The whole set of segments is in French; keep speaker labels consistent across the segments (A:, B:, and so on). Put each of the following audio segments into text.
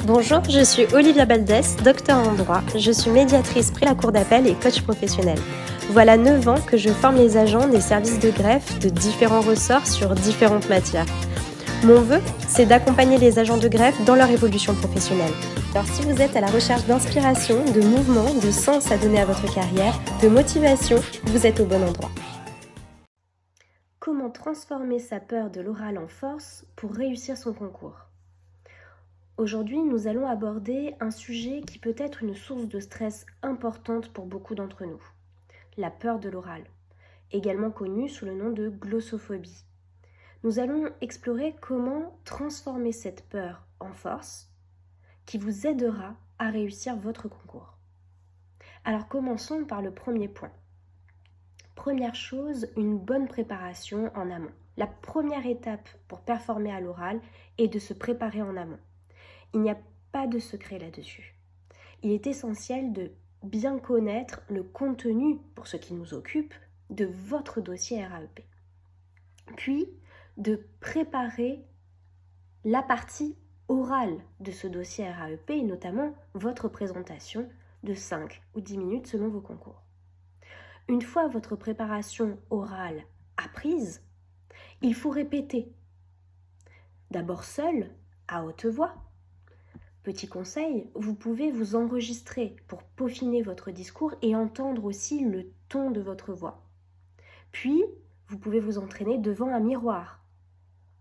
A: Bonjour, je suis Olivia Baldès, docteur en droit. Je suis médiatrice près la cour d'appel et coach professionnel. Voilà 9 ans que je forme les agents des services de greffe de différents ressorts sur différentes matières. Mon vœu, c'est d'accompagner les agents de greffe dans leur évolution professionnelle. Alors si vous êtes à la recherche d'inspiration, de mouvement, de sens à donner à votre carrière, de motivation, vous êtes au bon endroit. Comment transformer sa peur de l'oral en force pour réussir son concours ? Aujourd'hui, nous allons aborder un sujet qui peut être une source de stress importante pour beaucoup d'entre nous, la peur de l'oral, également connue sous le nom de glossophobie. Nous allons explorer comment transformer cette peur en force qui vous aidera à réussir votre concours. Alors commençons par le premier point. Première chose, une bonne préparation en amont. La première étape pour performer à l'oral est de se préparer en amont. Il n'y a pas de secret là-dessus. Il est essentiel de bien connaître le contenu, pour ce qui nous occupe, de votre dossier RAEP. Puis, de préparer la partie orale de ce dossier RAEP, et notamment votre présentation de 5 ou 10 minutes selon vos concours. Une fois votre préparation orale apprise, il faut répéter. D'abord seul, à haute voix. Petit conseil, vous pouvez vous enregistrer pour peaufiner votre discours et entendre aussi le ton de votre voix. Puis, vous pouvez vous entraîner devant un miroir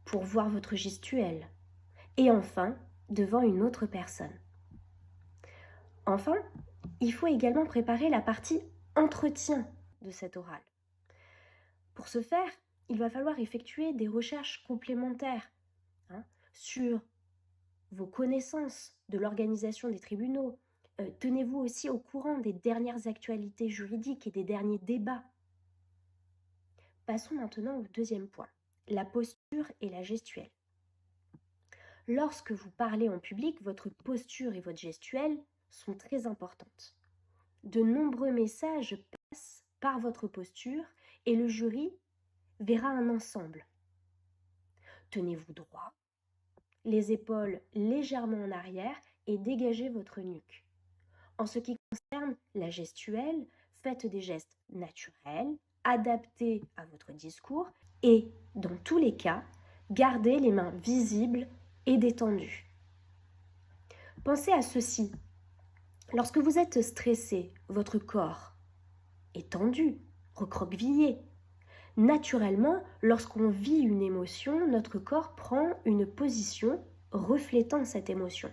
A: pour voir votre gestuelle. Et enfin, devant une autre personne. Enfin, il faut également préparer la partie entretien de cet oral. Pour ce faire, il va falloir effectuer des recherches complémentaires sur vos connaissances de l'organisation des tribunaux. Tenez-vous aussi au courant des dernières actualités juridiques et des derniers débats. Passons maintenant au deuxième point, la posture et la gestuelle. Lorsque vous parlez en public, votre posture et votre gestuelle sont très importantes. De nombreux messages passent par votre posture et le jury verra un ensemble. Tenez-vous droit, les épaules légèrement en arrière et dégagez votre nuque. En ce qui concerne la gestuelle, faites des gestes naturels, adaptés à votre discours et, dans tous les cas, gardez les mains visibles et détendues. Pensez à ceci. Lorsque vous êtes stressé, votre corps est tendu, recroquevillé. Naturellement, lorsqu'on vit une émotion, notre corps prend une position reflétant cette émotion.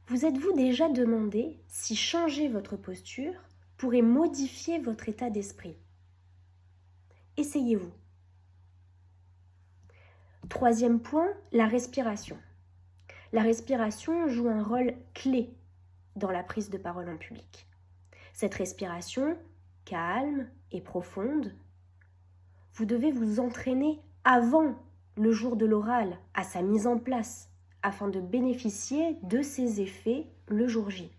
A: Vous êtes-vous déjà demandé si changer votre posture pourrait modifier votre état d'esprit? Essayez-vous. Troisième point, la respiration. La respiration joue un rôle clé dans la prise de parole en public. Cette respiration, calme et profonde, vous devez vous entraîner avant le jour de l'oral, à sa mise en place, afin de bénéficier de ses effets le jour J.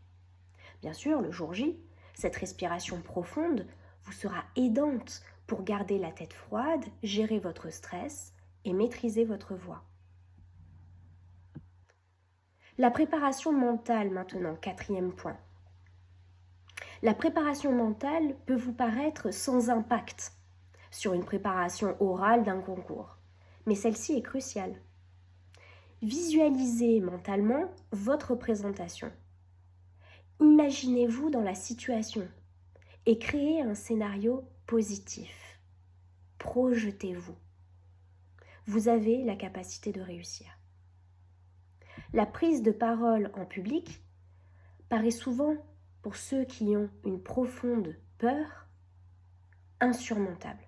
A: Bien sûr, le jour J, cette respiration profonde vous sera aidante pour garder la tête froide, gérer votre stress et maîtriser votre voix. La préparation mentale maintenant, quatrième point. La préparation mentale peut vous paraître sans impact sur une préparation orale d'un concours, mais celle-ci est cruciale. Visualisez mentalement votre présentation. Imaginez-vous dans la situation et créez un scénario positif. Projetez-vous. Vous avez la capacité de réussir. La prise de parole en public paraît souvent, pour ceux qui ont une profonde peur, insurmontable.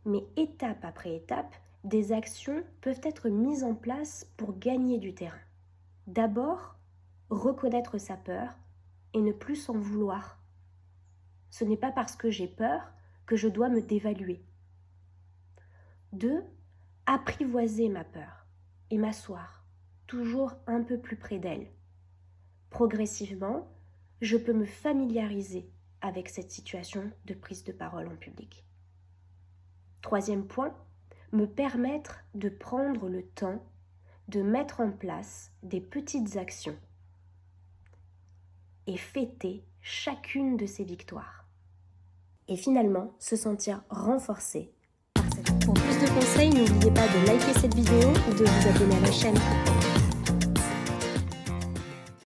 A: Mais étape après étape, des actions peuvent être mises en place pour gagner du terrain. D'abord, reconnaître sa peur et ne plus s'en vouloir. Ce n'est pas parce que j'ai peur que je dois me dévaluer. 2. Apprivoiser ma peur et m'asseoir, toujours un peu plus près d'elle. Progressivement, je peux me familiariser avec cette situation de prise de parole en public. Troisième point, me permettre de prendre le temps de mettre en place des petites actions et fêter chacune de ses victoires. Et finalement, se sentir renforcé par cette. Pour plus de conseils, n'oubliez pas de liker cette vidéo ou de vous abonner à la chaîne.